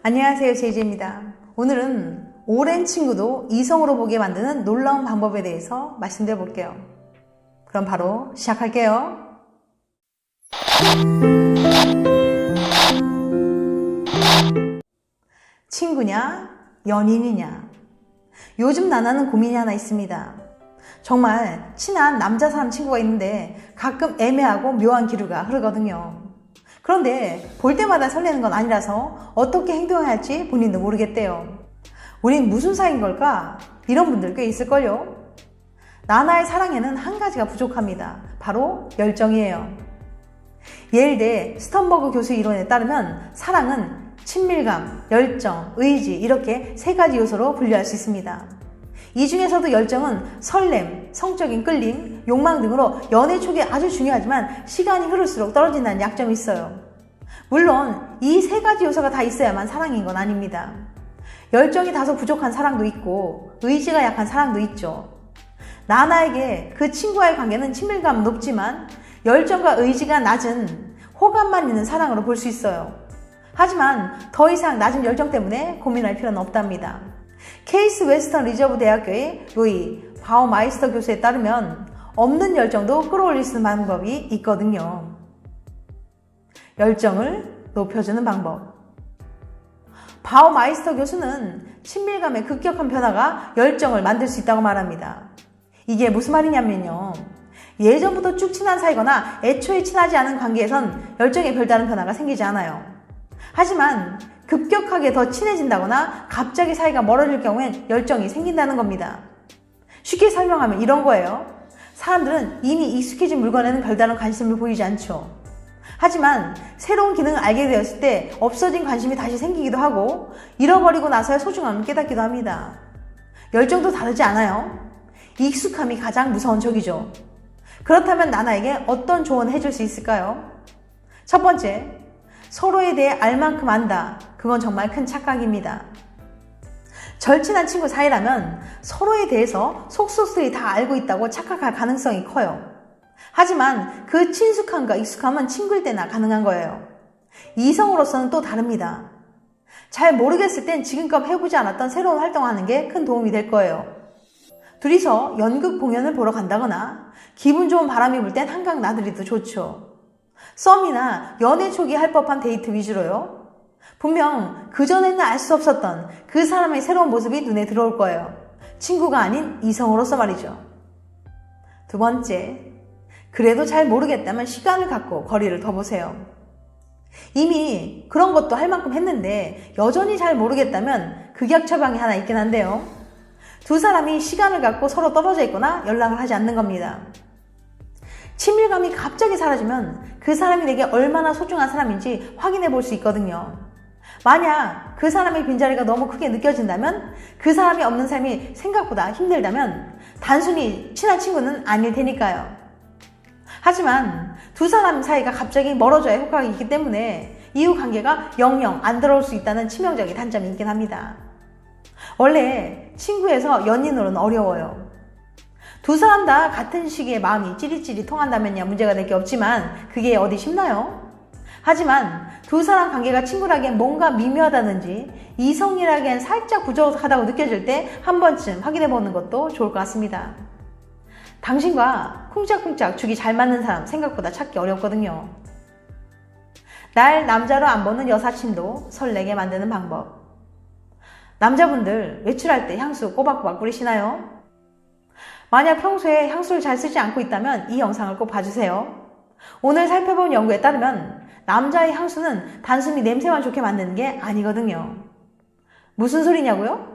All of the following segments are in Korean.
안녕하세요, 제이제입니다. 오늘은 오랜 친구도 이성으로 보게 만드는 놀라운 방법에 대해서 말씀드려 볼게요. 그럼 바로 시작할게요. 친구냐, 연인이냐? 요즘 나나는 고민이 하나 있습니다. 정말 친한 남자 사람 친구가 있는데 가끔 애매하고 묘한 기류가 흐르거든요. 그런데 볼 때마다 설레는 건 아니라서 어떻게 행동해야 할지 본인도 모르겠대요. 우린 무슨 사이인 걸까? 이런 분들 꽤 있을걸요? 나나의 사랑에는 한 가지가 부족합니다. 바로 열정이에요. 예일대 스턴버그 교수 이론에 따르면 사랑은 친밀감, 열정, 의지 이렇게 세 가지 요소로 분류할 수 있습니다. 이 중에서도 열정은 설렘, 성적인 끌림, 욕망 등으로 연애 초기에 아주 중요하지만 시간이 흐를수록 떨어진다는 약점이 있어요. 물론 이 세 가지 요소가 다 있어야만 사랑인 건 아닙니다. 열정이 다소 부족한 사랑도 있고 의지가 약한 사랑도 있죠. 나나에게 그 친구와의 관계는 친밀감은 높지만 열정과 의지가 낮은 호감만 있는 사랑으로 볼 수 있어요. 하지만 더 이상 낮은 열정 때문에 고민할 필요는 없답니다. 케이스 웨스턴 리저브 대학교의 로이 바우마이스터 교수에 따르면 없는 열정도 끌어올릴 수 있는 방법이 있거든요. 열정을 높여주는 방법. 바우마이스터 교수는 친밀감의 급격한 변화가 열정을 만들 수 있다고 말합니다. 이게 무슨 말이냐면요. 예전부터 쭉 친한 사이거나 애초에 친하지 않은 관계에선 열정에 별다른 변화가 생기지 않아요. 하지만 급격하게 더 친해진다거나 갑자기 사이가 멀어질 경우엔 열정이 생긴다는 겁니다. 쉽게 설명하면 이런 거예요. 사람들은 이미 익숙해진 물건에는 별다른 관심을 보이지 않죠. 하지만 새로운 기능을 알게 되었을 때 없어진 관심이 다시 생기기도 하고 잃어버리고 나서야 소중함을 깨닫기도 합니다. 열정도 다르지 않아요? 익숙함이 가장 무서운 적이죠. 그렇다면 나나에게 어떤 조언을 해줄 수 있을까요? 첫 번째, 서로에 대해 알 만큼 안다. 그건 정말 큰 착각입니다. 절친한 친구 사이라면 서로에 대해서 속속들이 다 알고 있다고 착각할 가능성이 커요. 하지만 그 친숙함과 익숙함은 친구일 때나 가능한 거예요. 이성으로서는 또 다릅니다. 잘 모르겠을 땐 지금껏 해보지 않았던 새로운 활동을 하는 게 큰 도움이 될 거예요. 둘이서 연극 공연을 보러 간다거나 기분 좋은 바람이 불 땐 한강 나들이도 좋죠. 썸이나 연애 초기 할 법한 데이트 위주로요. 분명 그전에는 알 수 없었던 그 사람의 새로운 모습이 눈에 들어올 거예요. 친구가 아닌 이성으로서 말이죠. 두 번째, 그래도 잘 모르겠다면 시간을 갖고 거리를 더 보세요. 이미 그런 것도 할 만큼 했는데 여전히 잘 모르겠다면 극약 처방이 하나 있긴 한데요. 두 사람이 시간을 갖고 서로 떨어져 있거나 연락을 하지 않는 겁니다. 친밀감이 갑자기 사라지면 그 사람이 내게 얼마나 소중한 사람인지 확인해 볼 수 있거든요. 만약 그 사람의 빈자리가 너무 크게 느껴진다면 그 사람이 없는 삶이 생각보다 힘들다면 단순히 친한 친구는 아닐 테니까요. 하지만 두 사람 사이가 갑자기 멀어져야 효과가 있기 때문에 이후 관계가 영영 안 들어올 수 있다는 치명적인 단점이 있긴 합니다. 원래 친구에서 연인으로는 어려워요. 두 사람 다 같은 시기에 마음이 찌릿찌릿 통한다면야 문제가 될 게 없지만 그게 어디 쉽나요? 하지만 두 사람 관계가 친구라기엔 뭔가 미묘하다든지 이성이라기엔 살짝 부족하다고 느껴질 때 한 번쯤 확인해보는 것도 좋을 것 같습니다. 당신과 쿵짝쿵짝 죽이 잘 맞는 사람 생각보다 찾기 어렵거든요. 날 남자로 안 보는 여사친도 설레게 만드는 방법. 남자분들 외출할 때 향수 꼬박꼬박 뿌리시나요? 만약 평소에 향수를 잘 쓰지 않고 있다면 이 영상을 꼭 봐주세요. 오늘 살펴본 연구에 따르면 남자의 향수는 단순히 냄새만 좋게 만드는 게 아니거든요. 무슨 소리냐고요?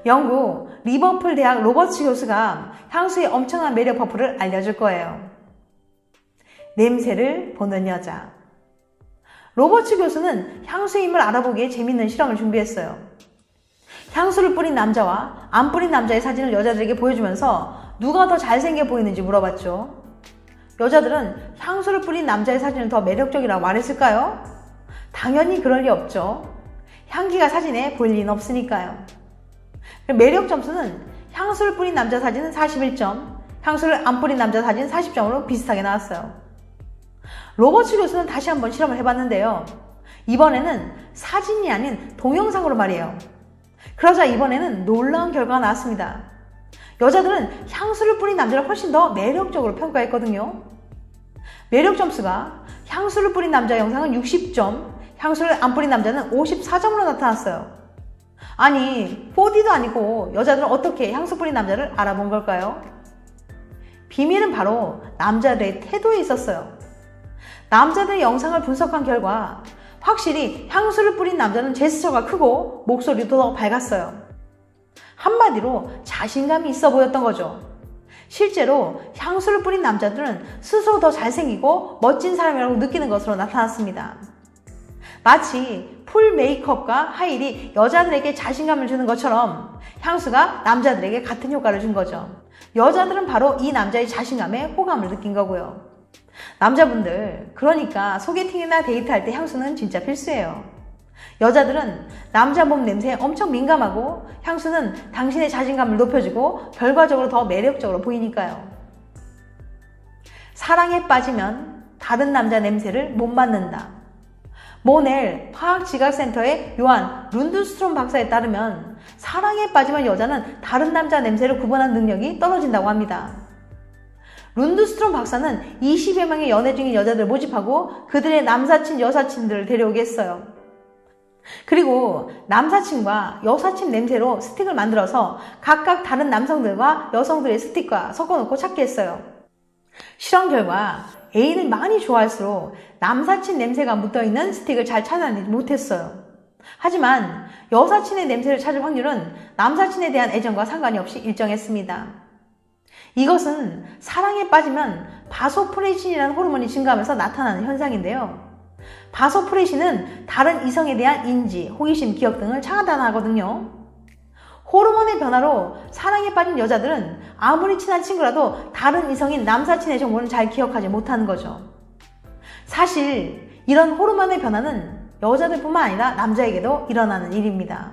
영국 리버풀 대학 로버츠 교수가 향수의 엄청난 매력 버프를 알려줄 거예요. 냄새를 보는 여자. 로버츠 교수는 향수의 힘을 알아보기에 재밌는 실험을 준비했어요. 향수를 뿌린 남자와 안 뿌린 남자의 사진을 여자들에게 보여주면서 누가 더 잘생겨 보이는지 물어봤죠. 여자들은 향수를 뿌린 남자의 사진을 더 매력적이라고 말했을까요? 당연히 그럴 리 없죠. 향기가 사진에 보일 리는 없으니까요. 매력 점수는 향수를 뿌린 남자 사진은 41점, 향수를 안 뿌린 남자 사진은 40점으로 비슷하게 나왔어요. 로버츠 교수는 다시 한번 실험을 해봤는데요. 이번에는 사진이 아닌 동영상으로 말이에요. 그러자 이번에는 놀라운 결과가 나왔습니다. 여자들은 향수를 뿌린 남자를 훨씬 더 매력적으로 평가했거든요. 매력 점수가 향수를 뿌린 남자 영상은 60점, 향수를 안 뿌린 남자는 54점으로 나타났어요. 아니, 4D도 아니고 여자들은 어떻게 향수 뿌린 남자를 알아본 걸까요? 비밀은 바로 남자들의 태도에 있었어요. 남자들의 영상을 분석한 결과 확실히 향수를 뿌린 남자는 제스처가 크고 목소리도 더 밝았어요. 한마디로 자신감이 있어 보였던 거죠. 실제로 향수를 뿌린 남자들은 스스로 더 잘생기고 멋진 사람이라고 느끼는 것으로 나타났습니다. 마치 풀 메이크업과 하일이 여자들에게 자신감을 주는 것처럼 향수가 남자들에게 같은 효과를 준 거죠. 여자들은 바로 이 남자의 자신감에 호감을 느낀 거고요. 남자분들, 그러니까 소개팅이나 데이트할 때 향수는 진짜 필수예요. 여자들은 남자 몸 냄새에 엄청 민감하고 향수는 당신의 자신감을 높여주고 결과적으로 더 매력적으로 보이니까요. 사랑에 빠지면 다른 남자 냄새를 못 맡는다. 모넬 화학지각센터의 요한 룬드스트롬 박사에 따르면 사랑에 빠지면 여자는 다른 남자 냄새를 구분하는 능력이 떨어진다고 합니다. 룬드스트롬 박사는 20여 명의 연애 중인 여자들을 모집하고 그들의 남사친, 여사친들을 데려오게 했어요. 그리고 남사친과 여사친 냄새로 스틱을 만들어서 각각 다른 남성들과 여성들의 스틱과 섞어놓고 찾게 했어요. 실험 결과 애인을 많이 좋아할수록 남사친 냄새가 묻어있는 스틱을 잘 찾아내지 못했어요. 하지만 여사친의 냄새를 찾을 확률은 남사친에 대한 애정과 상관이 없이 일정했습니다. 이것은 사랑에 빠지면 바소프레신이라는 호르몬이 증가하면서 나타나는 현상인데요. 바소프레신은 다른 이성에 대한 인지, 호기심, 기억 등을 차단하거든요. 호르몬의 변화로 사랑에 빠진 여자들은 아무리 친한 친구라도 다른 이성인 남사친의 정보는 잘 기억하지 못하는 거죠. 사실 이런 호르몬의 변화는 여자들뿐만 아니라 남자에게도 일어나는 일입니다.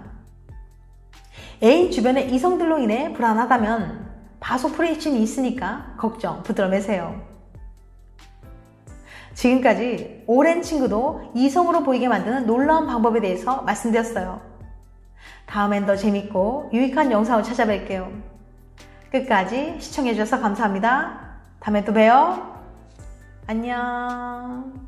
애인 주변의 이성들로 인해 불안하다면 바소프레신이 있으니까 걱정 붙들어 매세요. 지금까지 오랜 친구도 이성으로 보이게 만드는 놀라운 방법에 대해서 말씀드렸어요. 다음엔 더 재밌고 유익한 영상을 찾아뵐게요. 끝까지 시청해주셔서 감사합니다. 다음에 또 봬요. 안녕.